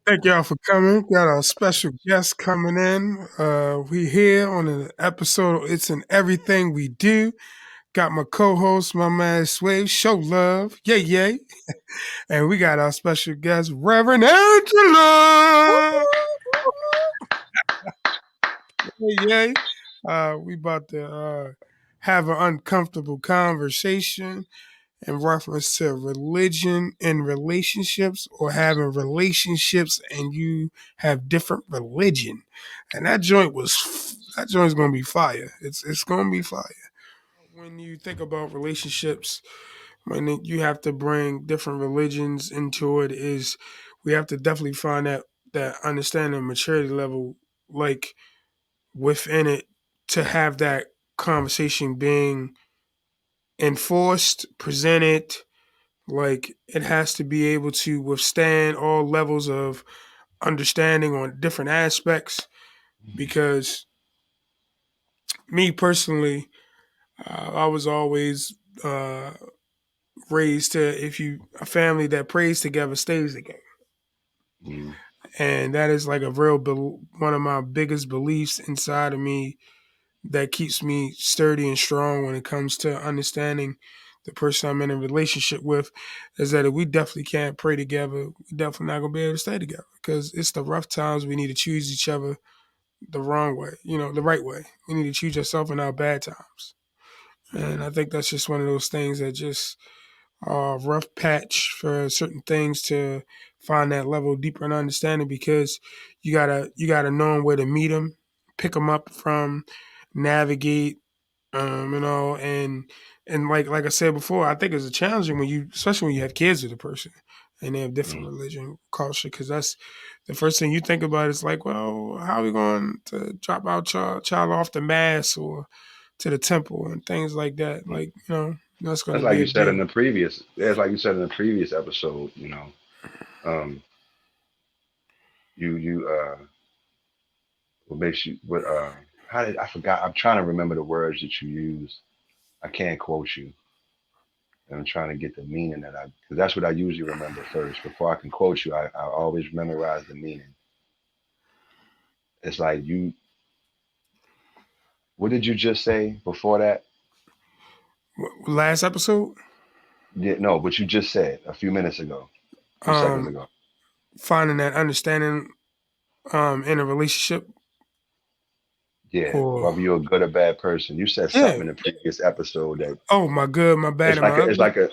Thank y'all for coming. Got our special guest coming in. We here on an episode of It's in Everything We Do. Got my co-host, my man Sway. Show love. Yay, yay. And we got our special guest, Reverend Angela. Yay, yay. We about to have an uncomfortable conversation in reference to religion and relationships, or having relationships and you have different religion. And that joint's gonna be fire. It's gonna be fire. When you think about relationships, when you have to bring different religions into it, is we have to definitely find that understanding maturity level, like within it, to have that conversation being enforced, presented. Like it has to be able to withstand all levels of understanding on different aspects. Because me personally, I was always raised to, if you a family that prays together stays together, Mm, and that is like a real one of my biggest beliefs inside of me that keeps me sturdy and strong when it comes to understanding the person I'm in a relationship with, is that if we definitely can't pray together, we definitely not gonna be able to stay together, because it's the rough times we need to choose each other the wrong way, the right way. We need to choose ourselves in our bad times. And mm, I think that's just one of those things that just rough patch for certain things to find that level deeper in understanding, because you gotta know where to meet them, pick them up from, navigate, and like I said before, I think it's a challenging when you, especially when you have kids with a person and they have different mm. religion, culture, because that's the first thing you think about. Is like, well, how are we going to drop our child off to mass or to the temple and things like that? Mm. Like, that's going That's to like be you a said in big. the previous. That's like you said in the previous episode. Um, you what makes you what how did I forgot? I'm trying to remember the words that you used. I can't quote you. And I'm trying to get the meaning that I, because that's what I usually remember first. Before I can quote you, I always memorize the meaning. It's like you. What did you just say before that? Last episode, Yeah, no, what you just said a few minutes ago, a few seconds um, ago. finding that understanding in a relationship, Yeah, or whether you're a good or bad person. You said yeah. something in the previous episode that Oh, my good, my bad, it's and like my a, it's ugly. like a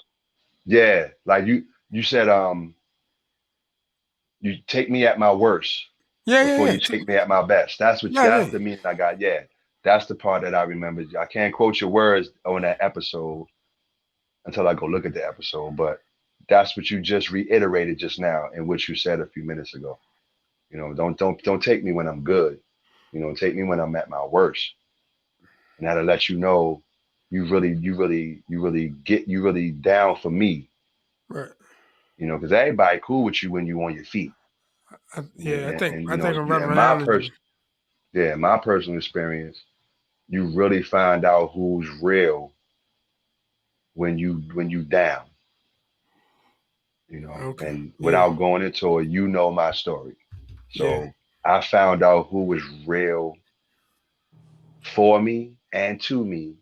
yeah, like you said you take me at my worst Yeah, yeah, before yeah. you take me at my best. Yeah, That's yeah. the meaning I got. Yeah. That's the part that I remember. I can't quote your words on that episode until I go look at the episode, but that's what you just reiterated just now and what you said a few minutes ago. Don't take me when I'm good. Take me when I'm at my worst. And that'll let you know you really down for me, Right. because everybody cool with you when you on your feet. Yeah, I think And I think I'm yeah, Reverend Angelea. my personal experience, you really find out who's real when you down, Okay. and Yeah. without going into it, my story. Yeah. So I found out who was real for me and to me,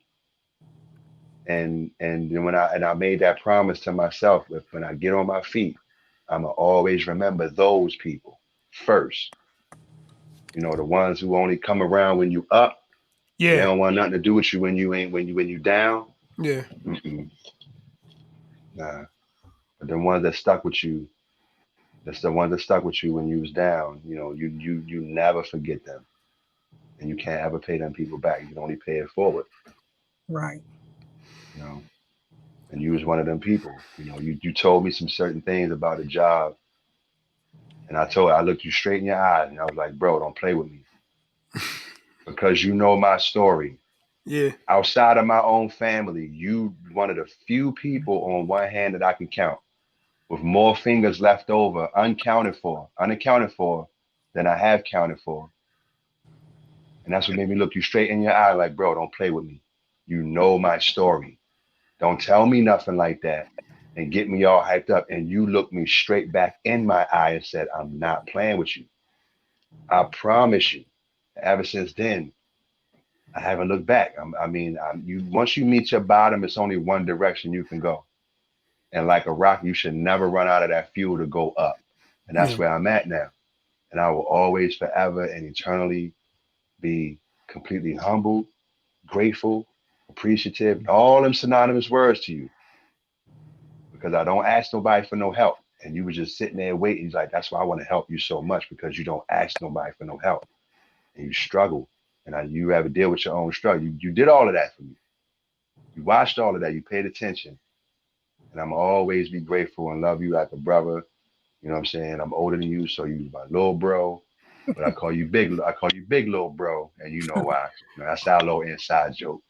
and then when I made that promise to myself, when I get on my feet, I'ma always remember those people first. The ones who only come around when you up. They Yeah. don't want nothing to do with you when you ain't when you down. Yeah. Mm-mm, nah. But the ones that stuck with you, that's the ones that stuck with you when you was down. You never forget them, and you can't ever pay them people back. You can only pay it forward. Right. You know. And you was one of them people. You told me some certain things about a job, and I looked you straight in your eyes, and I was like, bro, don't play with me because you know my story. Yeah. Outside of my own family, you one of the few people on one hand that I can count with more fingers left over, unaccounted for than I have counted for. And that's what made me look you straight in your eye, like, bro, don't play with me. You know my story. Don't tell me nothing like that. and get me all hyped up, and you looked me straight back in my eye and said, I'm not playing with you. I promise you. Ever since then, I haven't looked back. You once you meet your bottom, it's only one direction you can go. And like a rock, you should never run out of that fuel to go up. And that's Yeah. where I'm at now. And I will always, forever, and eternally be completely humble, grateful, appreciative, all them synonymous words to you, because I don't ask nobody for no help. And you were just sitting there waiting. He's like, that's why I want to help you so much, because you don't ask nobody for no help and you struggle. And you have to deal with your own struggle. You did all of that for me. You watched all of that. You paid attention. And I'm always be grateful and love you like a brother. You know what I'm saying? I'm older than you, so you my little bro. But I call you big little bro, and you know why. You know, that's our little inside joke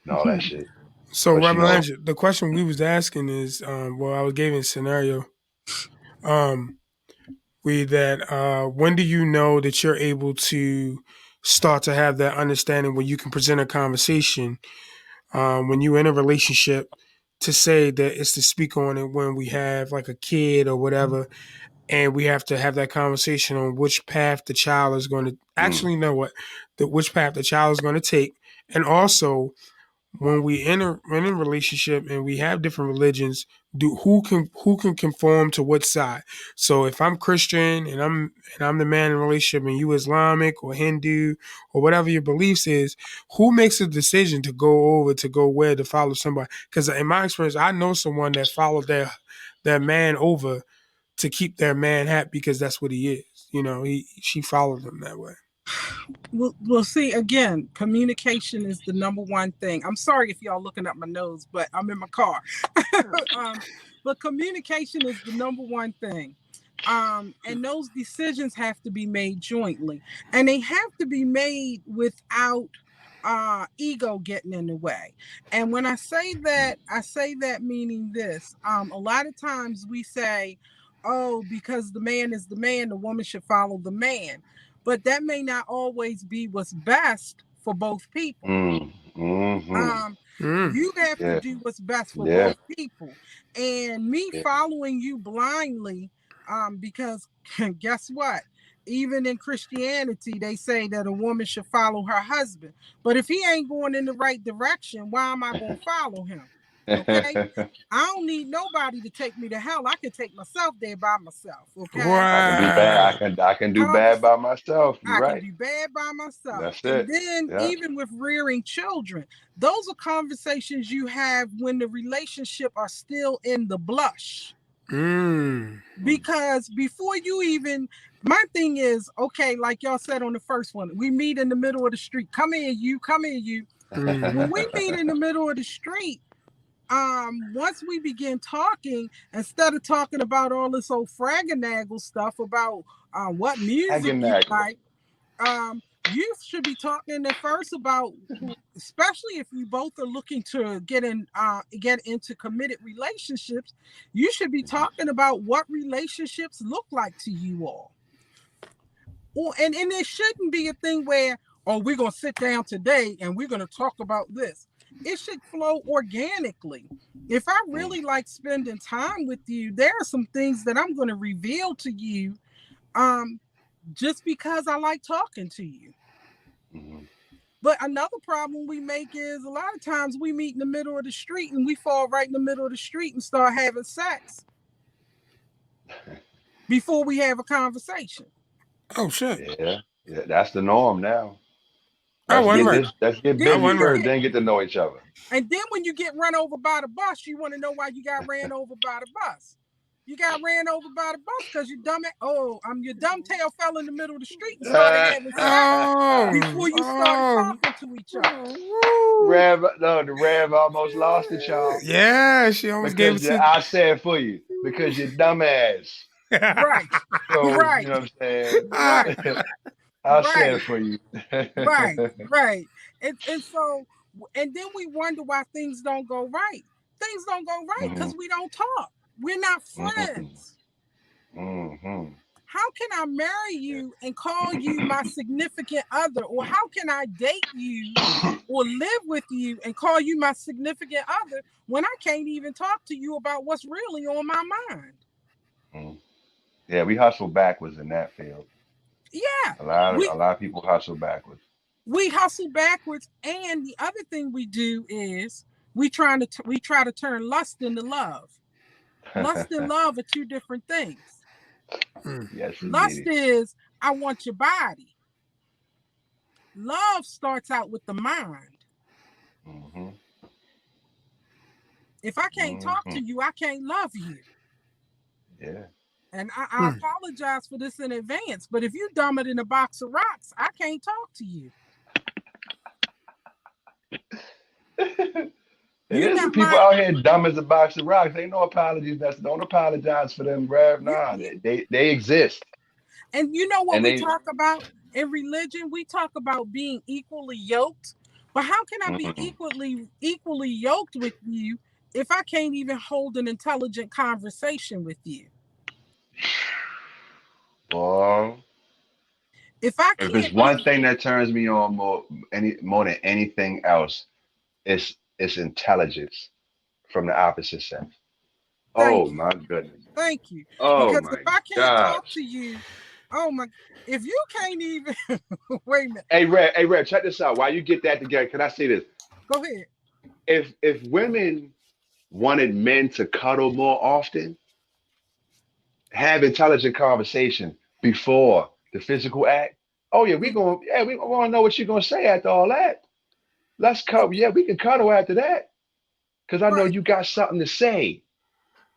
and all that shit. So, But you Reverend know, Angela, the question we was asking is, well, I was giving a scenario. Um, we that when do you know that you're able to start to have that understanding where you can present a conversation when you're in a relationship to say that it's to speak on it when we have like a kid or whatever, and we have to have that conversation on which path the child is going to mm, actually know what the which path the child is going to take, and also when we enter in a relationship and we have different religions, do who can conform to what side? So if I'm Christian and I'm the man in a relationship and you Islamic or Hindu or whatever your beliefs is, who makes a decision to go over to go where to follow somebody? Because in my experience, I know someone that followed their man over to keep their man happy because that's what he is. You know, she followed him that way. We'll see again. Communication is the number one thing. I'm sorry if y'all looking up my nose, but I'm in my car. um, but communication is the number one thing. And those decisions have to be made jointly, and they have to be made without ego getting in the way. And when I say that meaning this. A lot of times we say, "Oh, because the man is the man, the woman should follow the man." But that may not always be what's best for both people. mm, mm-hmm. Um, Mm. you have to Yeah, do what's best for yeah, both people. And me yeah. following you blindly, because guess what? Even in Christianity, they say that a woman should follow her husband. But if he ain't going in the right direction, why am I going to follow him? Okay? I don't need nobody to take me to hell. I can take myself there by myself. Okay? I can be bad. Wow. I can do bad Conversation. by myself. You're I can right. do bad by myself. That's And it. then, Yeah. even with rearing children, those are conversations you have when the relationship are still in the blush. Mm. Mm, Because before you even, my thing is, okay, like y'all said on the first one, we meet in the middle of the street. Come here, you, come here, you. When Mm. we meet in the middle of the street, once we begin talking, instead of talking about all this old fragganaggle stuff about what music you Agonaggle. like, you should be talking at first about especially if you both are looking to get into committed relationships. You should be talking about what relationships look like to you all. Or and it shouldn't be a thing where, oh, we're gonna sit down today and we're gonna talk about this. It should flow organically. If I Mm, really like spending time with you, there are some things that I'm going to reveal to you, um just because I like talking to you. mm-hmm. But another problem we make is a lot of times we meet in the middle of the street and we fall right in the middle of the street and start having sex before we have a conversation. Oh shit. Yeah, yeah. That's the norm now. I Let's wasn't get right. this. Let's get I Then busy when wasn't you right. first, get then get to know each other. and then when you get run over by the bus, you want to know why you got ran over by the bus. You got ran over by the bus because you dumb your dumb tail fell in the middle of the street and started having sex Oh. before you started Oh. talking to each other. Woo. Rev, no, the Rev almost lost it, y'all. Yeah, she almost gave it Because to. I said for you, because you're dumbass. Right, So you right, know what I'm right, saying. I said right, for you. right, right. And so and then we wonder why things don't go right. Things don't go right Hmm. because we don't talk. We're not Hmm. friends. Hmm. how can I marry you and call you my significant other? Or how can I date you or live with you and call you my significant other when I can't even talk to you about what's really on my mind? Mm. Yeah, we hustle backwards in that field. Yeah. A We lot of people hustle backwards. we hustle backwards, and the other thing we do is we try to turn lust into love. Lust and love are two different things. Mm. Yes, Lust indeed. is I want your body. Love starts out with the mind. Hmm. If I can't talk Hmm. to you, I can't love you. Yeah. And I Mm. apologize for this in advance, but if you dumb it in a box of rocks, I can't talk to you. And You there's got some people my out here dumb as a box of rocks. Ain't no apologies. Don't apologize for them, Rev. you, Nah, you they exist, and you know what and we they. talk about in religion? We talk about being equally yoked. But how can I be Mm-mm. equally yoked with you if I can't even hold an intelligent conversation with you? Boy, If I if it's can't one be thing that turns me on more than anything else, it's intelligence from the opposite sex. thank Oh you, my goodness. thank you. Oh Because if my I can't talk gosh. to you, oh my, if you can't even wait a minute, Hey Red, check this out. While you get that together, can I say this? go ahead. If women wanted men to cuddle more often, have intelligent conversation before the physical act. Oh yeah, we want to know what you're gonna say after all that. Let's cuddle. Yeah, we can cuddle after that because I know Right, you got something to say.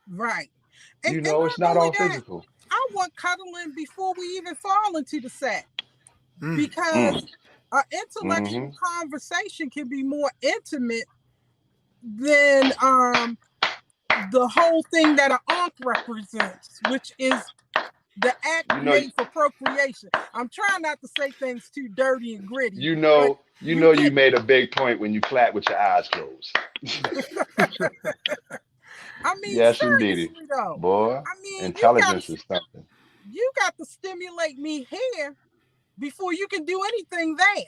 right. And It's not not only all that, physical. I want cuddling before we even fall into the sack. Mm. Mm, Because an intellectual mm-hmm. conversation can be more intimate than the whole thing that an ankh represents, which is the act You know, made for procreation. I'm trying not to say things too dirty and gritty, but you you know, you get me. made a big point when you clap with your eyes closed. I mean, Yes, indeedy, seriously though. boy. I mean, Intelligence is something. you got to stimulate me here before you can do anything there.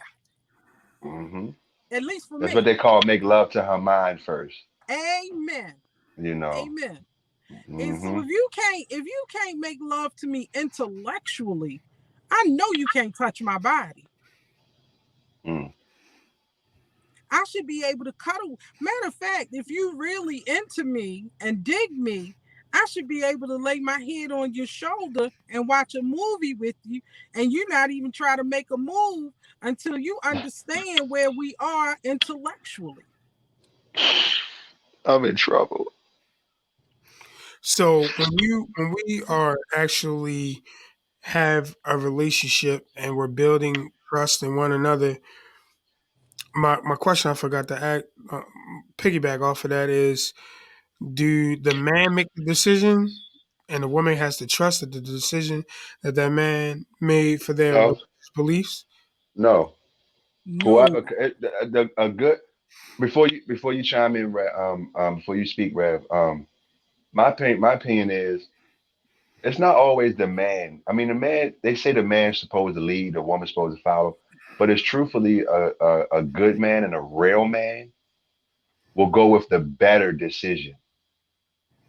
Hmm. At least for That's what me. they call make love to her mind first. Amen. You know. Amen. And so Hmm. if you can't make love to me intellectually, I know you can't touch my body. Mm. I should be able to cuddle. Matter of fact, if you really into me and dig me, I should be able to lay my head on your shoulder and watch a movie with you, and you not even try to make a move until you understand where we are intellectually. I'm in trouble. So when we are actually have a relationship and we're building trust in one another, my question I forgot to act piggyback off of that is: do the man make the decision, and the woman has to trust that the decision that that man made for their No, religious beliefs? no. No. Whoever a good before you chime in, Rev, before you speak, Rev. My opinion is it's not always the man. I mean, the man. They say the man's supposed to lead, the woman's supposed to follow, but it's truthfully a good man and a real man will go with the better decision,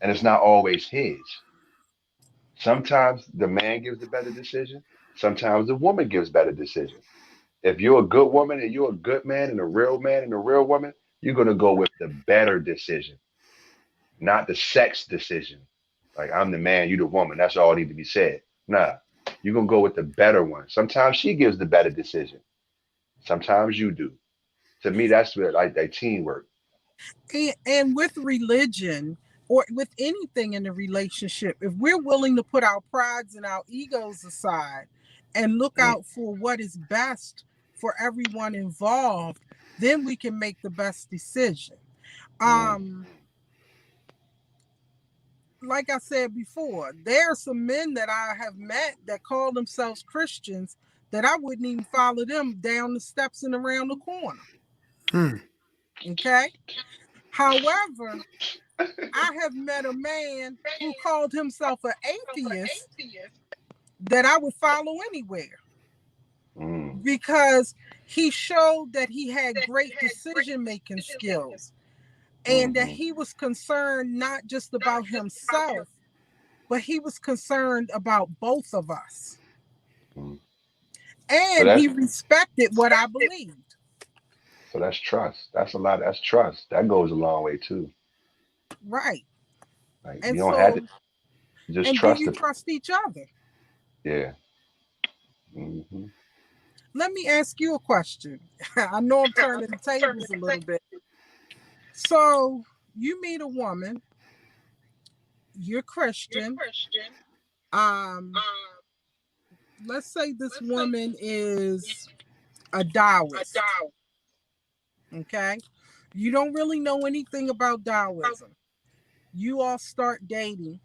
and it's not always his. Sometimes the man gives the better decision. Sometimes the woman gives better decision. If you're a good woman and you're a good man and a real woman, you're gonna go with the better decision, not the sex decision. Like I'm the man, you the woman. That's all need to be said. Nah, you're gonna go with the better one. Sometimes she gives the better decision. Sometimes you do. To me, that's what like teamwork. And with religion or with anything in a relationship, if we're willing to put our prides and our egos aside and look Mm, out for what is best for everyone involved, then we can make the best decision. mm. Um, like I said before, there are some men that I have met that call themselves Christians that I wouldn't even follow them down the steps and around the corner. Hmm. Okay. However, I have met a man who called himself an atheist that I would follow anywhere Mm. because he showed that he had great decision making skills and that Mm-hmm. he was concerned not just about himself, but he was concerned about both of us. Mm. So And that's he respected what I believed. so that's trust. That's a lot. That's trust. That goes a long way too. Right. Like you And don't have to so, just and do trust you the. trust each other? Yeah. Mm-hmm. Let me ask you a question. I know I'm turning the tables a little bit. So, you meet a woman, you're Christian. Um, let's say this woman is a Taoist, okay? You don't really know anything about Taoism. You all start dating,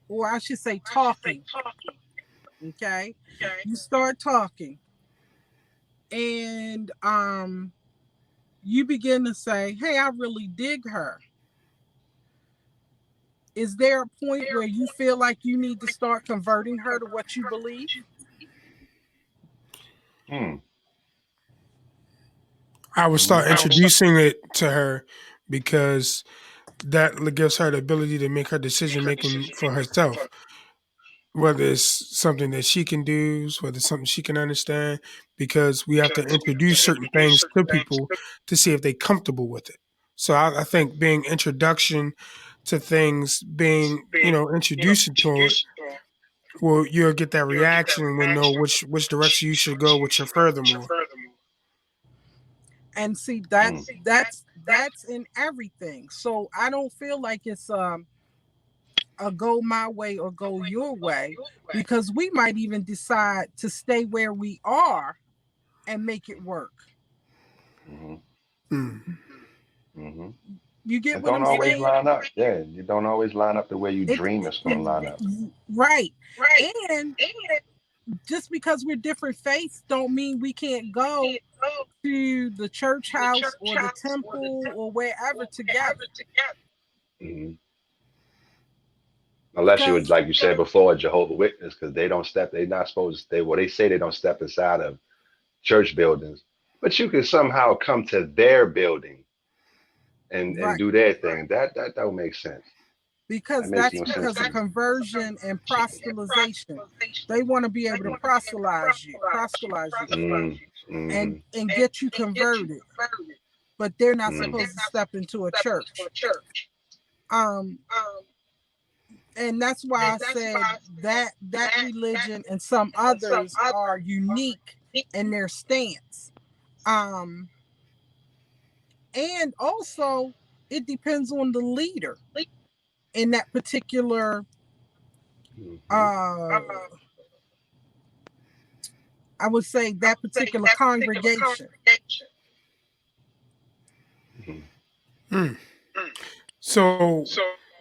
or I should say talking, okay? You start talking and you begin to say, "Hey, I really dig her." Is there a point where you feel like you need to start converting her to what you believe? Hmm. I would start Mm-hmm. introducing it to her because that gives her the ability to make her decision making for herself, whether it's something that she can do, whether it's something she can understand, because we have to introduce certain things to people to see if they're comfortable with it. So I think being introduction to things, being, introducing to it, well, you'll get that reaction and know which direction you should go with your furthermore. And see, Mm. that's in everything. So I don't feel like it's a go my way or go your way, because we might even decide to stay where we are and make it work. Mm-hmm. Mm. Mm-hmm. You get It what don't I'm always saying? line up. Yeah, you don't always line up the way you It, dream it's it gonna line up. right. And just because we're different faiths don't mean we can't go to the church house or the temple or wherever together. Mm-hmm. Unless you would, Because like you said before, a Jehovah Witness, because they don't step. They're not supposed to stay. Well, they say they don't step inside of church buildings, but you can somehow come to their building and right, do their thing. That don't make sense. That because makes that's no sense because to of me. conversion and proselytization. They want to be able to proselytize you Mm, mm-hmm, and get you converted, but they're not mm, supposed to step into a church. Um, and that's why I said that religion and some others are unique in their stance. Um, and also it depends on the leader in that particular mm-hmm, uh I would say that particular congregation. mm-hmm, Mm. So,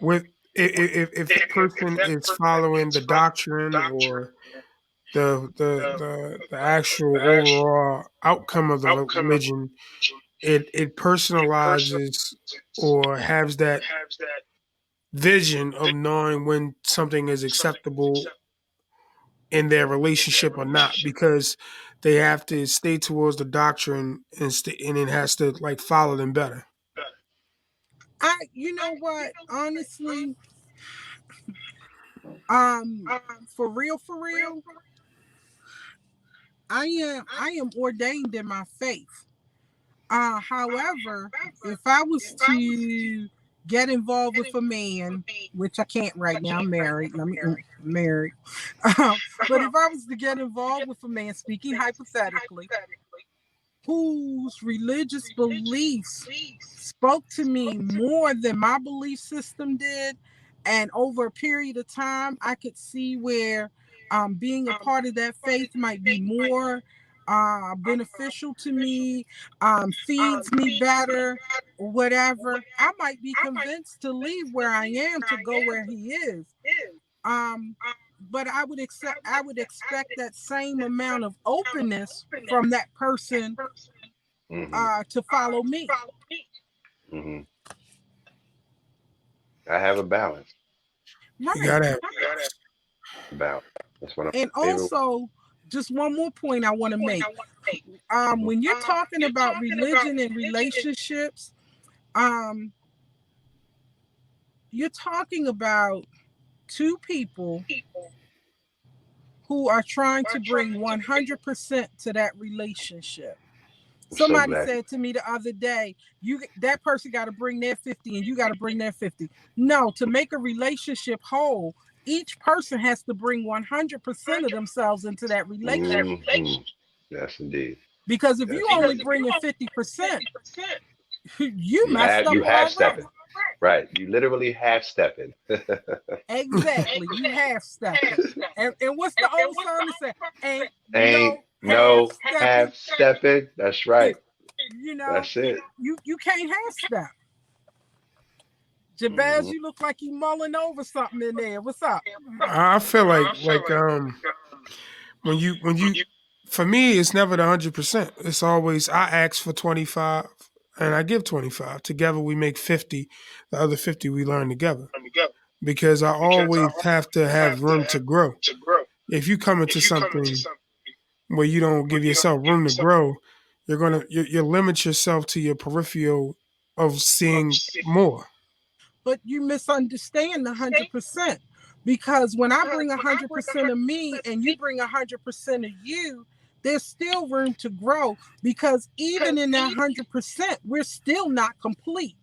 with if the person is following the doctrine or the actual overall outcome of the religion, it personalizes or has that vision of knowing when something is acceptable in their relationship or not, because they have to stay towards the doctrine and it has to like follow them better. You know what, honestly, for real, I am ordained in my faith. However, if I was to get involved with a man, which I can't right now, I'm married. Let me married. But if I was to get involved with a man, speaking hypothetically, whose religious beliefs spoke to me more than my belief system did, and over a period of time, I could see where being a part of that faith might be more beneficial to me, feeds me better, or whatever. I might be convinced to leave where I am to go where he is. Um, but I would expect that same amount of openness from that person mm-hmm, to follow me. mm-hmm. I have a balance. You Right. gotta have Balance. That's one of And my favorite. also, just one more point I want to make. Mhm. When you're talking about religion and relationships, um, you're talking about two people who are trying to bring 100% to that relationship. I'm so Somebody glad. said to me the other day, you that person got to bring their 50 and you got to bring their 50. No, to make a relationship whole, each person has to bring 100% of themselves into that relationship. Hmm. Yes, indeed. Because if Yes, you only indeed. bringing 50%, you messed up You half already. stepping. Right. You literally half stepping. Exactly. You half stepping. And what's the old song that said? Ain't Ain't no half no stepping. half stepping. That's right. You know, That's it. you can't half step. Jabez, Hmm. you look like you mulling over something in there. What's up? I feel like when you for me it's never the 100%. It's always I ask for 25 and I give 25. Together we make 50. The other 50 we learn together. Because I always have to have room to grow. If you come into something where you don't give yourself room to grow, you limit yourself to your peripheral of seeing more. But you misunderstand the 100%. Because when I bring 100% of me and you bring 100% of you, there's still room to grow because even in that 100%, we're still not complete.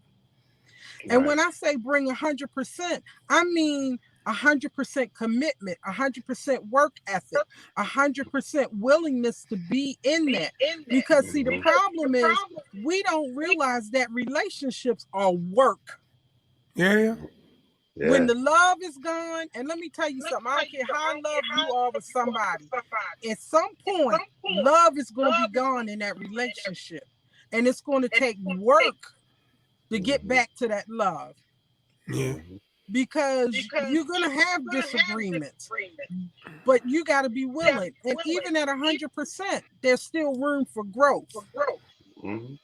And Right. when I say bring 100%, I mean 100% commitment, 100% work ethic, 100% willingness to be in that. Because, see, the Hmm. problem is we don't realize that relationships are work. Yeah, yeah. When Yeah. the love is gone, and let me tell you something, I don't care how in love you are with somebody, at some point, love is going to be gone in that relationship. And it's going to take work to get Hmm. back to that love Yeah. Hmm. because you're going to have disagreements, but you got to be willing. And even at 100%, there's still room for growth. Hmm.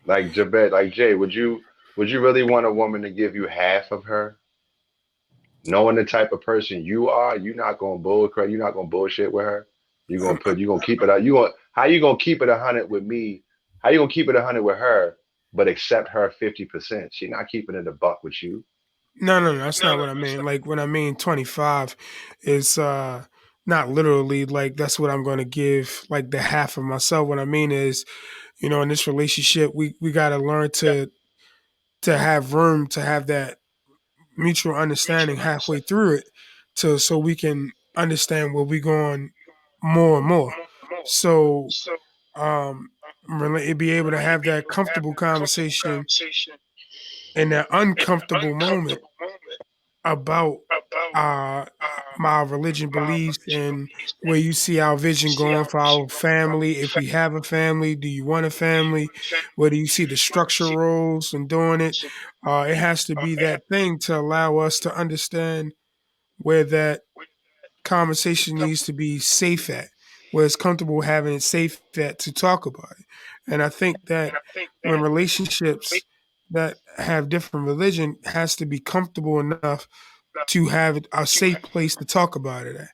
Like Jabez, like Jay, would you really want a woman to give you half of her? Knowing the type of person you are, you're not gonna bullshit with her. You're gonna keep it out. How you gonna keep it 100 with me? How you gonna keep it 100 with her, but accept her 50%? She not keeping it a buck with you. No, no, no, that's not what I mean. Like when I mean 25 is not literally like that's what I'm going to give like the half of myself. What I mean is, in this relationship we got to learn to have room to have that mutual understanding halfway through it to so we can understand where we going more and more. So um be able to have that comfortable conversation in that uncomfortable moment about uh my religion beliefs and where you see our vision going for our family. If we have a family, do you want a family? Where do you see the structure roles and doing it? It has to be that thing to allow us to understand where that conversation needs to be safe at, where it's comfortable having it safe at to talk about it. And I think that when relationships that have different religion has to be comfortable enough to have a safe place to talk about it at.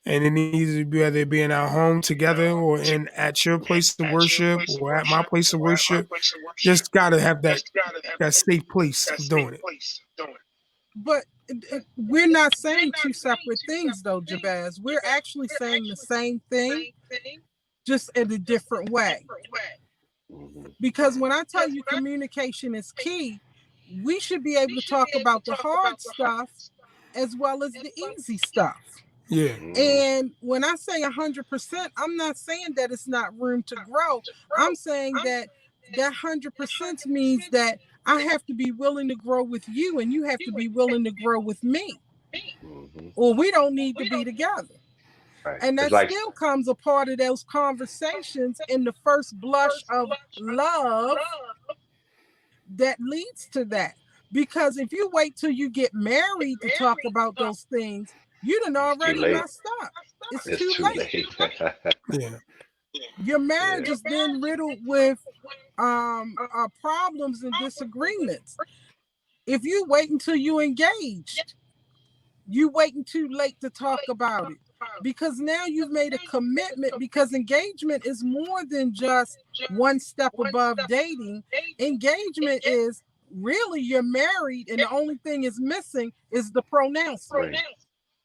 And it needs to be whether it be in our home together or in at your place of worship or at my place of worship. Just gotta have that safe place of doing it. But we're not saying two separate things, though, Jabez. We're actually saying the same thing, just in a different way. Hmm. Because when I tell you communication is key, we should be able to talk about the hard stuff as well as the easy stuff. Yeah. Hmm. And when I say 100%, I'm not saying that it's not room to grow. I'm saying that that 100% means that I have to be willing to grow with you and you have to be willing to grow with me, Hmm. or we don't need to be together. Right. And It's that like still comes a part of those conversations in the first blush of love that leads to that. Because if you wait till you get married to talk about those things, you done it's too already late. messed up. It's It's too too late. late. Yeah. Your Yeah. marriage is then riddled with problems and disagreements. If you wait until you engaged, you waiting too late to talk about it. Because now you've made a commitment, because engagement is more than just one step above dating. Engagement is really you're married and the only thing is missing is the pronouncement. Right.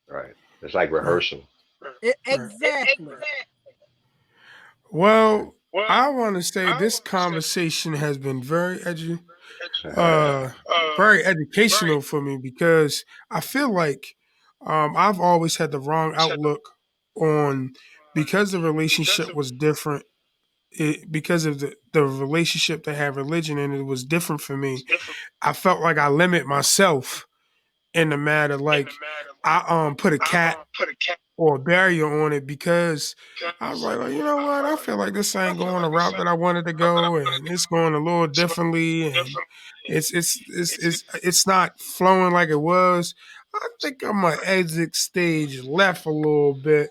Right. It's like Right. rehearsal. Right. Exactly. Right. Well, I want to say this conversation has been uh, very educational for me because I feel like I've always had the wrong outlook on because the relationship was different. Because of the relationship that had religion and it was different for me, I felt like I limit myself in the matter. Like I put a cat or a barrier on it because I was like, well, you know what? I feel like this ain't going the route that I wanted to go, and it's going a little differently, and it's not flowing like it was. I think I'm gonna exit stage left a little bit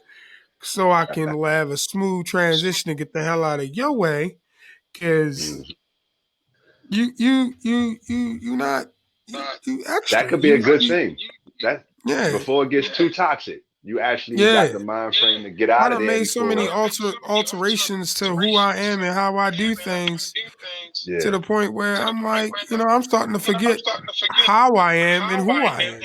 so I can have a smooth transition and get the hell out of your way, because Mm. you not you That extra could be a good you thing. That yeah. before it gets too toxic, you actually got Yeah, the mind frame to get I out of done there made so many before. alterations to who I am and how I do things to Yeah. the point where I'm like, I'm starting to forget how I am and who I am.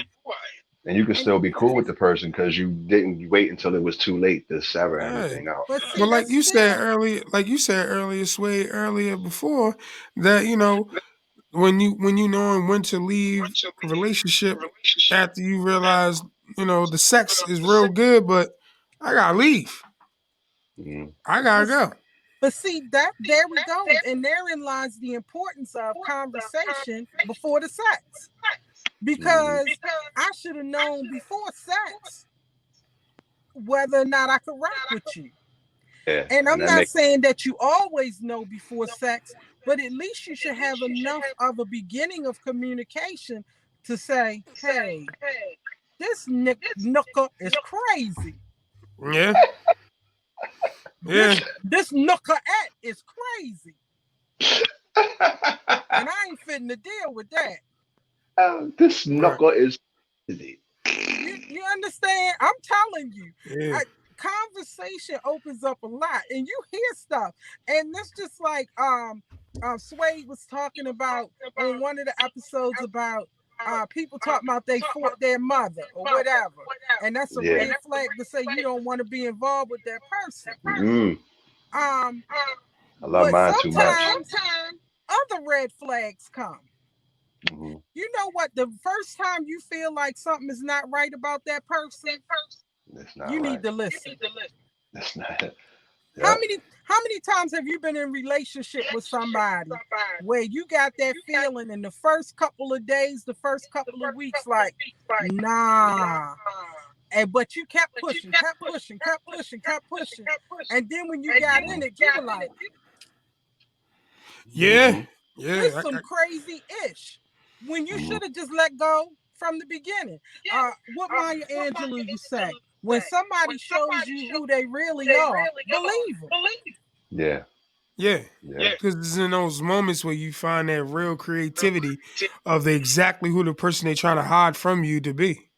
And you can And still be cool with the person because you didn't wait until it was too late to sever Yeah. anything out. but see, But that's still like you said earlier, Sway, earlier before, that when you knowing when to leave a relationship after you realize, the sex is real good, but I gotta leave. Mm. I gotta but go. But see, that there we go. And therein lies the importance of conversation before the sex. Mm. Because I should have known before sex whether or not I could rock with you. Yeah. And And I'm that not makes saying that you always know before sex, but at least you should have enough of a beginning of communication to say, hey, this nooker is crazy. Yeah, yeah, This nooker is crazy. And I ain't fitting to deal with that. this right, knuckle is easy. You understand? I'm telling you, yeah, conversation opens up a lot, and you hear stuff, and that's just like Swade was talking about on one of the episodes about people talking about they fought their mother or whatever, and that's a Yeah. red flag to say you don't want to be involved with that person. Mm. Um, I love but mine too much. sometimes other red flags come. Hmm. You know what? The first time you feel like something is not right about that person, That's not you need right. to listen. That's not. How Yeah. many times have you been in relationship with somebody where you got that feeling in the first couple of days, the first couple of weeks, like, nah. And but you kept pushing, kept pushing, kept pushing, kept pushing. And then when you got in it, you were like, yeah, Hmm. this yeah. some crazy ish. When you Hmm. should have just let go from the beginning. What Maya Angelou you say? When somebody shows you who they really are, believe them. Yeah. Yeah, Yeah. because it's in those moments where you find that real creativity of exactly who the person they trying to hide from you to be.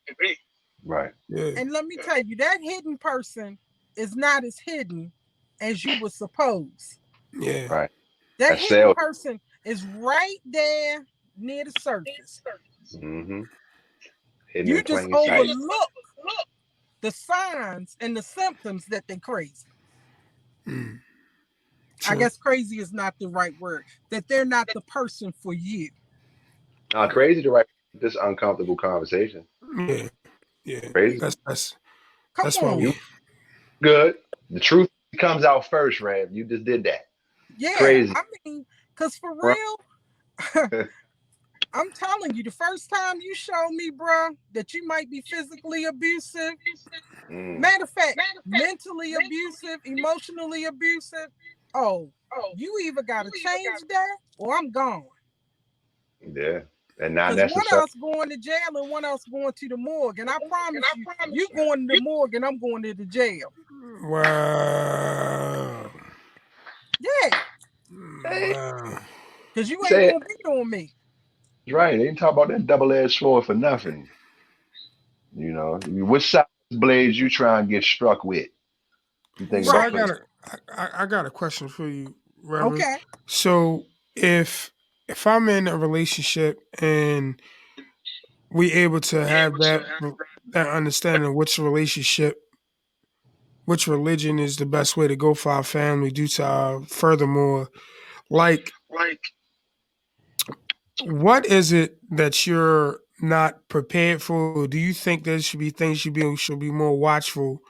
Right. Yeah, And let me tell you, that hidden person is not as hidden as you would suppose. yeah, Right. That That hidden sales. person is right there near the surface. Hmm. Hidden You in just plain sight. overlook the signs and the symptoms that they're crazy. mm, I true. guess crazy is not the right word, that they're not the person for you. Crazy to write this uncomfortable conversation. Yeah, yeah. Crazy. Come That's why You on. we. good. The truth comes out first, Rev. You just did that. Yeah, Crazy. I mean, because for Right. real, I'm telling you, the first time you showed me, bruh, that you might be physically abusive, Mm. matter of fact, mentally abusive, emotionally abusive, oh, you either got to change that or I'm gone. Yeah. And not Because one necessarily. of us going to jail and one of us going to the morgue. And I promise you, you going to the morgue and I'm going to the jail. Wow, Yeah, Hey, wow. because you ain't say it. going to beat on me. Right. They didn't talk about that double-edged sword for nothing. You know, what size blades you try and get struck with? You think So about Right. putting. I got a question for you, Reverend. Okay. So if I'm in a relationship and we able to have that understanding of which religion is the best way to go for our family due to our furthermore, like what is it that you're not prepared for? Do you think there should be things should be more watchful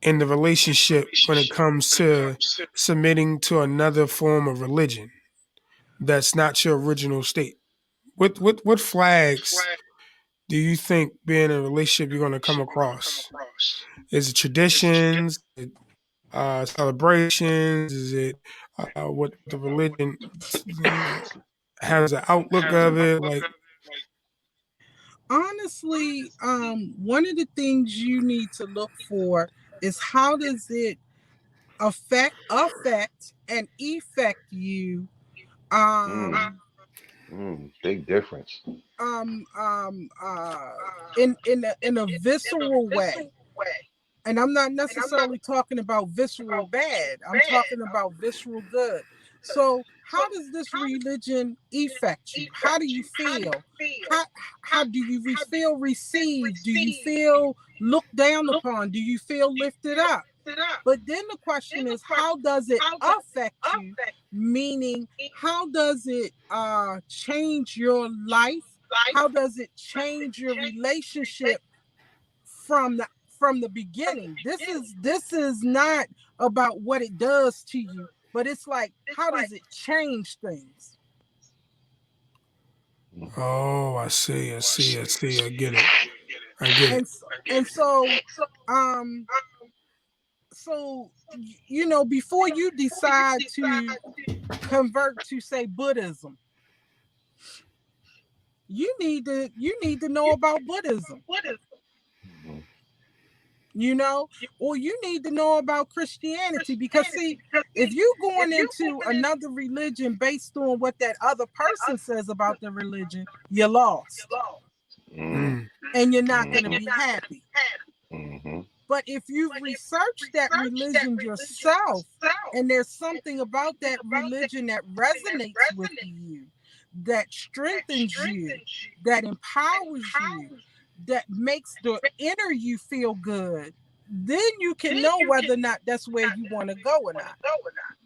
in the relationship when it comes to submitting to another form of religion that's not your original state? What flags do you think being in a relationship you're going to come across? Is it traditions? Is it celebrations? Is it what the religion has an outlook of it? Like, Honestly, one of the things you need to look for is how does it affect and effect you Mm, um big difference. um um uh in a visceral way. And I'm not necessarily talking about visceral bad. I'm talking about visceral good. So how does this religion affect you? How do you feel? How how do you feel received? Do you feel looked down upon? Do you feel lifted up? But then the question is, how does it affect you? Meaning, how does it change your life? How does it change your relationship from the beginning? This is not about what it does to you, but it's like, how does it change things? oh, I see, I get it, I get it. And so um so before you decide to convert to, say, Buddhism, you need to know about Buddhism, Mhm. you know, or you need to know about Christianity, because see, if you going into another religion based on what that other person says about the religion, you're lost Mm, Mm. and you're not going to mhm, be happy. mhm. But if you've researched that religion yourself and there's something about that religion that resonates with you, that strengthens you, that empowers you, that makes the inner you feel good, then you can know whether or not that's where you want to go or not.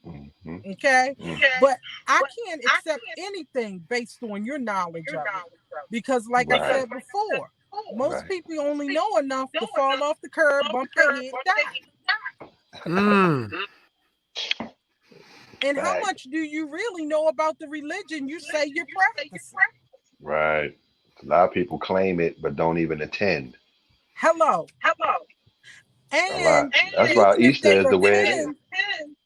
Mhm. Okay. Mm. But I can't accept anything based on your knowledge of it. Because, like I Right. said before, most Right. people only know enough to fall off the curb, bump their head, die. Mm. And how Fact. much do you really know about the religion you say you're practicing? Right. A lot of people claim it but don't even attend. Hello. A lot. And That's why even if Easter they is the way it is. attend,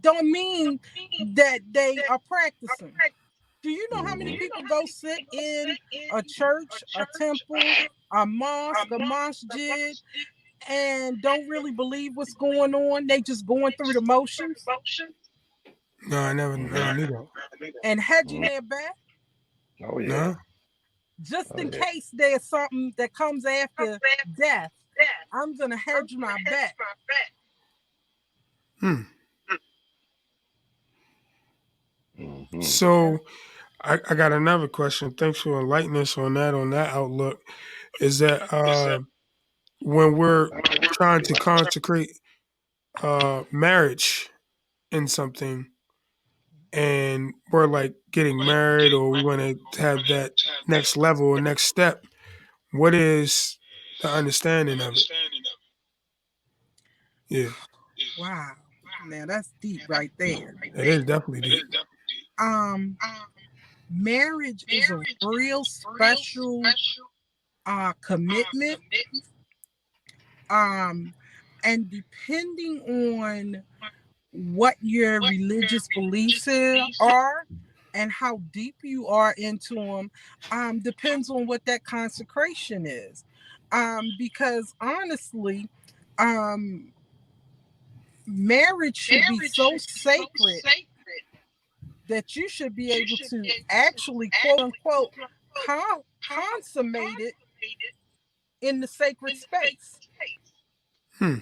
don't mean that they are practicing. Do you know how many Mhm. people go sit in a church, a temple, a mosque, a masjid, and don't really believe what's going on? They just going through the motions No, I Mhm. knew that. and hedging Mhm. their bet, Oh yeah. No. just Oh in yeah. case there's something that comes after death. I'm gonna hedge my bet. Hmm. Mhm. So I got another question. Thanks for enlightening us on that outlook. Is that when we're trying to consecrate marriage in something and we're like getting married or we want to have that next level or next step, what is the understanding of it? Yeah, Wow. Now that's deep right there. it is definitely deep. Um, Marriage is a real special commitment. Um, and depending on what your religious beliefs are and how deep you are into them, depends on what that consecration is. Because honestly, um, marriage should be so sacred that you should be able to actually, quote unquote, consummate it in the sacred space. Hmm.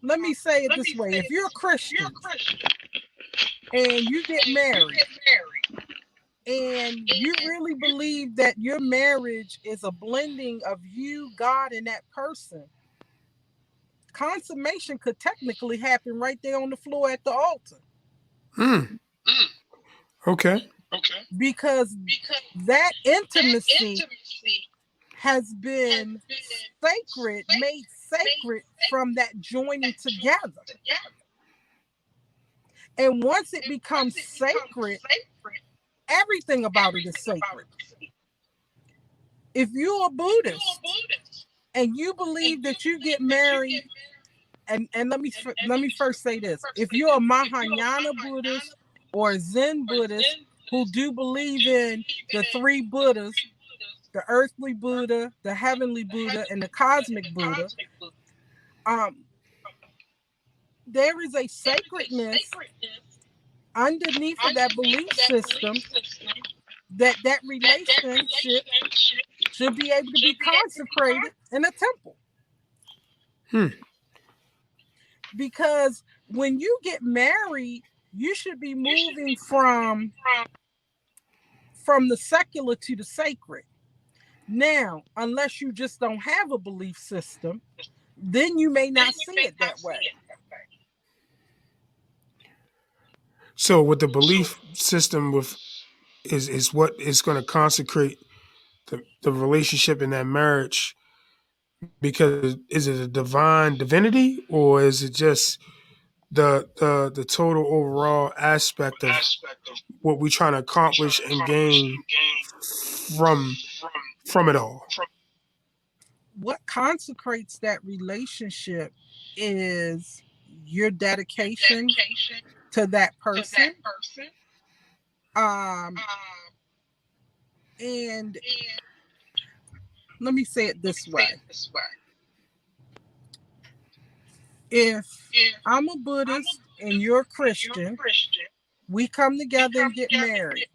Let me say it this way. If you're a Christian and you get married and you really believe that your marriage is a blending of you, God, and that person, consummation could technically happen right there on the floor at the altar. Hmm. Okay. Because that intimacy has been sacred, made sacred from that joining together. And once it becomes sacred, everything about it is sacred. If you're a Buddhist and you believe that you get married, and let me first say this: if you're a Mahayana Buddhist or a Zen Buddhist who do believe in the three Buddhas, the earthly Buddha, the heavenly Buddha, and the cosmic Buddha, um, there is a sacredness underneath of that belief system that relationship should be able to be consecrated in a temple. Hmm. Because when you get married, you should be moving from the secular to the sacred. Now, unless you just don't have a belief system, then you may not see it that way. So with the belief system with is what is going to consecrate the relationship in that marriage, because is it a divine divinity, or is it just the total overall aspect of what we're trying to accomplish and gain from from it all? What consecrates that relationship is your dedication to that person. Um, and let me say it this way. If I'm a Buddhist and you're a Christian, we come together and get married.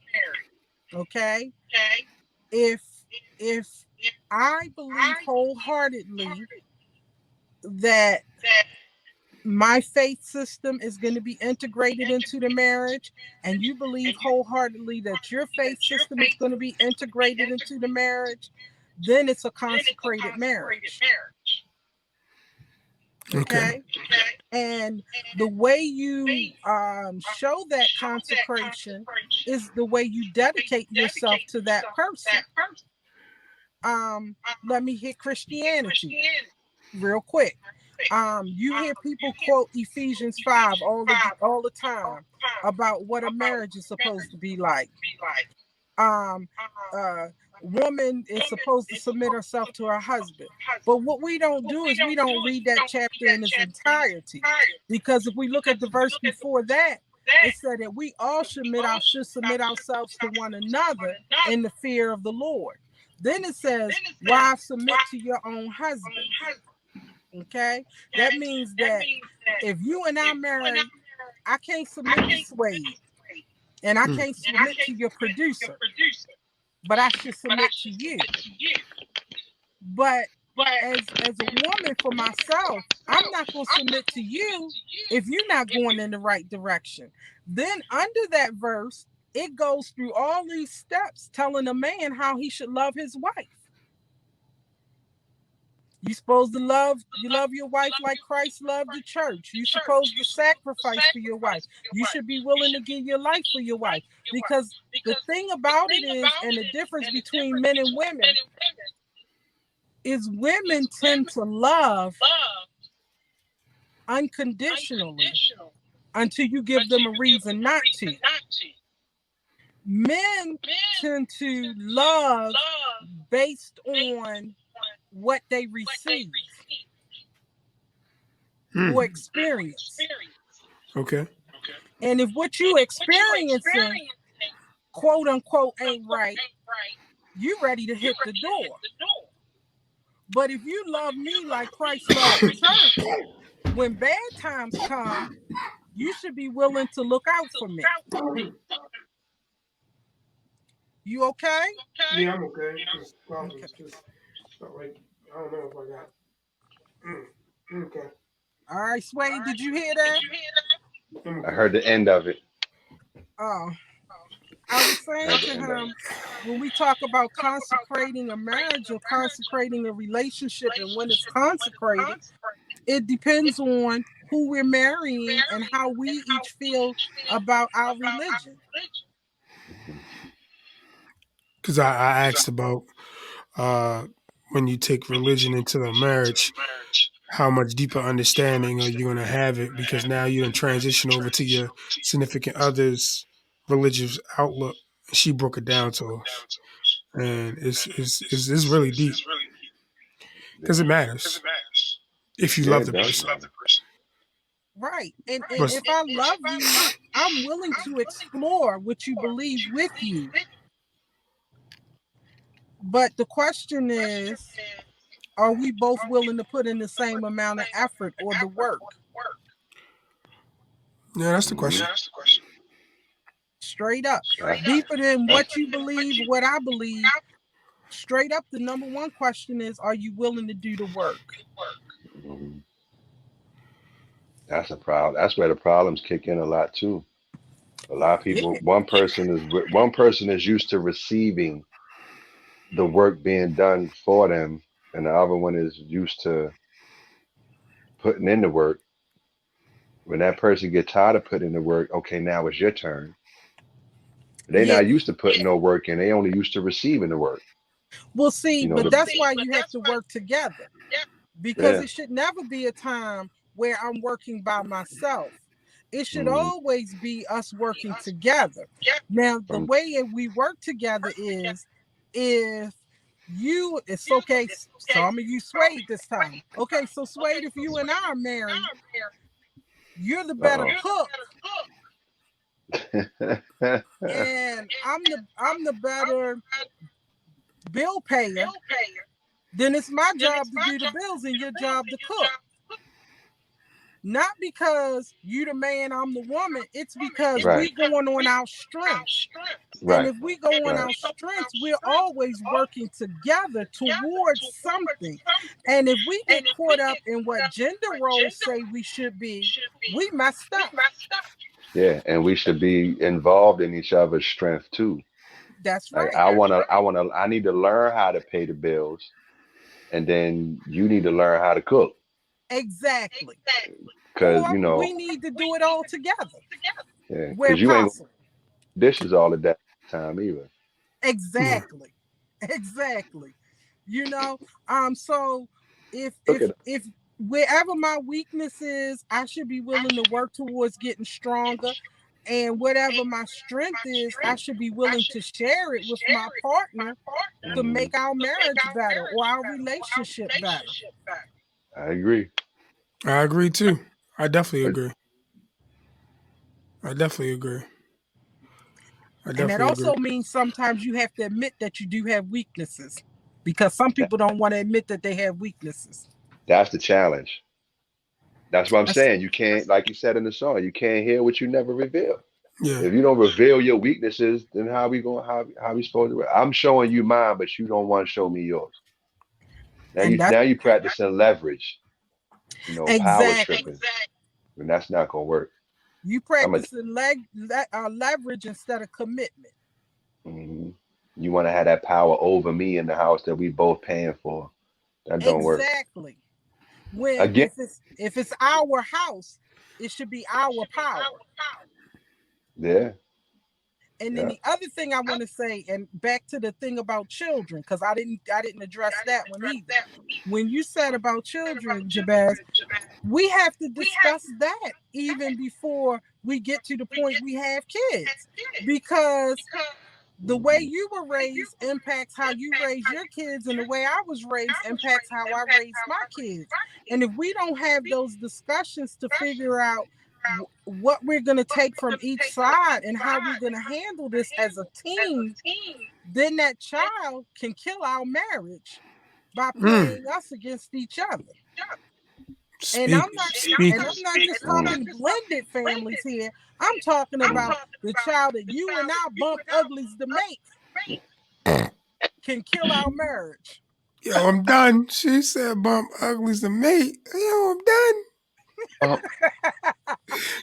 Okay? If if I believe wholeheartedly that my faith system is going to be integrated into the marriage, and you believe wholeheartedly that your faith system is going to be integrated into the marriage, then it's a consecrated marriage. Okay. Okay? And the way you show that consecration is the way you dedicate yourself to that person. Let me hit Christianity real quick. You hear people quote Ephesians 5 all the time about what a marriage is supposed to be like. Um, uh, Woman is supposed to submit herself to her husband. But what we don't do is we don't read that chapter in its entirety. Because if we look at the verse before that, it said that we all should submit ourselves to one another in the fear of the Lord. Then it says, wives, submit to your own husband. Okay? That means that if you and I married, I can't submit to Swade, and I can't submit to your producer, but I should submit to you. But as a woman for myself, I'm not going to submit to you if you're not going in the right direction. Then under that verse, it goes through all these steps telling a man how he should love his wife. You're supposed to love your wife like Christ loved the church. You're supposed to sacrifice for your wife. You should be willing to give your life for your wife. Because the thing about it is, and the difference between men and women, is women tend to love unconditionally until you give them a reason not to. Men tend to love based on what they receive or experience. Okay. And if what you experiencing, quote unquote, ain't right, you ready to hit the door. But if you love me like Christ loved the church, when bad times come, you should be willing to look out for me. You okay? Yeah, I'm okay. This cough Okay. is just not like I don't know if I got. Okay, All right, Sway, did you hear that? I'm I okay. heard the end of it. Oh, I was I saying heard the to end of it. him, when we talk about consecrating a marriage or consecrating a relationship, and when it's consecrated, it depends on who we're marrying and how we each feel about our religion. Mhm. Because I asked about uh, when you take religion into the marriage, how much deeper understanding are you going to have it? Because now you done transition over to your significant other's religious outlook. She broke it down to us, and it's really deep because Yeah. it matters if you Yeah, love it the does person. matter. Right. And But if I love you, I'm willing to explore what you believe with you. But the question is, are we both willing to put in the same amount of effort or the work? yeah, that's the Hmm. question. Straight up. That's, Deeper than that's, what you believe, what I believe. Straight up, the number one question is, are you willing to do the work? mhm. That's a problem. That's where the problems kick in a lot too. A lot of Yeah, people, one person is used to receiving the work being done for them, and the other one is used to putting in the work. When that person get tired of putting in the work, okay, now it's your turn. They yeah. not used to putting no work in. They only used to receiving the work. We'll see, You know, but that's why you have to work together, because yeah, it should never be a time where I'm working by myself. It should hmm, always be us working together. Now, the from way that we work together is, if it's okay. So I'm gonna use Suede this time. Okay, so Suede, if you and I are married, you're the better uh cook, oh. and I'm the better bill payer. Then it's my job to do the bills and your job to cook. Not because you the man, I'm the woman. It's because Right, we going on our strengths. And right, if we go on right. our strengths, we're always working together towards something. And if we get caught up in what gender roles say we should be, we messed up. Yeah, and we should be involved in each other's strength too. That's Like right. I need to learn how to pay the bills, and then you need to learn how to cook, Exactly. cause Or you know, we need to do it all together yeah, where cause you ain't gonna possible. do dishes all of that time either. Yeah, Exactly. Exactly. You know, so if Look if at if wherever my weakness is, I should be willing to work towards getting stronger. And whatever my strength is, I should be willing to share it with my partner to mhm. make our marriage better or our relationship better. I agree. I agree too. I definitely But agree. I definitely agree. I And that definitely agree. also means sometimes you have to admit that you do have weaknesses, because some that, people don't want to admit that they have weaknesses. that's the challenge. That's what I'm That's, saying. You can't, like you said in the song, you can't hear what you never reveal. Yeah, If you don't reveal your weaknesses, then how we supposed to? I'm showing you mine, but you don't want to show me yours. and that's Now you practicing leverage, power exactly. tripping, and that's not gonna work. You I'm a practicing leverage instead of commitment. mhm. You want to have that power over me in the house that we both paying for. That don't work. Exactly. When Again, if it's our house, it should be our power. yeah, And then yeah. the other thing I want to say, and back to the thing about children, because I didn't address that one either. When you said about children, Jabez, we have to discuss that even before we get to the point we have kids, because the way Hmm. you were raised impacts how you raise your kids, and the way I was raised impacts how I raise my kids. And if we don't have those discussions to figure out what we're going to take from each side and how we're going to handle this as a team, then that child can kill our marriage by mm. playing us against each other. And Speak, I'm not speak. and I'm not just Mm. talking blended families here. I'm talking Mm. about the child that you and I bumped uglies to make. can kill our marriage. Yo, I'm done. She said bump uglies to mate. Yo, I'm done. Oh,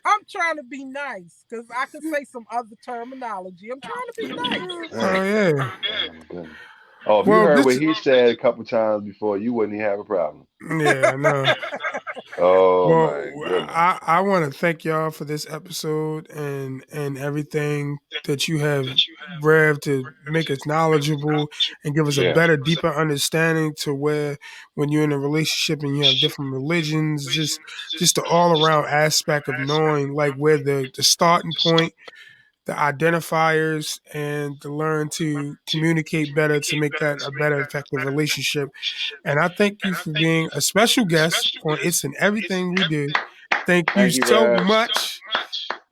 I'm trying to be nice because I could say some other terminology. I'm trying to be nice. Oh man. yeah. Oh my goodness. Oh, if you Well, heard this. what he said a couple times before, you wouldn't even have a problem. Yeah, I know. Oh my Well, goodness. I want to thank y'all for this episode and everything that you have read to make us knowledgeable and give us a Yeah. better, deeper understanding to where when you're in a relationship and you have different religions, just the all around aspect of knowing like where the starting point, the identifiers, and to learn to communicate better to make that a better effective relationship. And I thank you for being a special guest on It's in Everything We Do. Thank you Thank you, so Rev. much.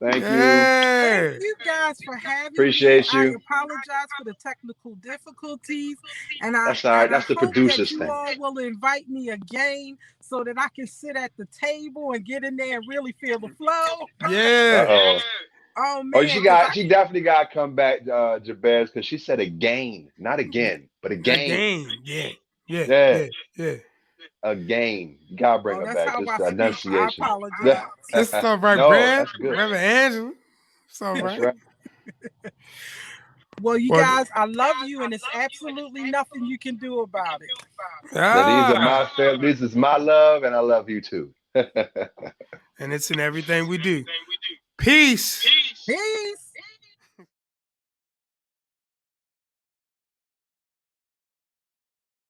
Thank you. Thank Yeah. you guys for having me. Appreciate I you. apologize for the technical difficulties, and I That's all right. and I That's the hope that producer's you thing. all will invite me again so that I can sit at the table and get in there and really feel the flow. Uh Yeah. oh. Oh Oh, man, because I she definitely got to come back, Jabez, because she said again, not again, but again. Again. Yeah. Yeah. Yeah, Yeah. Yeah. again. You gotta bring oh her that's back. how Just I the speak. I enunciation. apologize. It's all right, No, Rev. that's good. Reverend Angela. It's all That's right. right. Well, you Well, guys, I love you, and it's absolutely nothing you can do about it. Now these are ah. my family. This is my love, and I love you too. And it's in everything we do. Peace.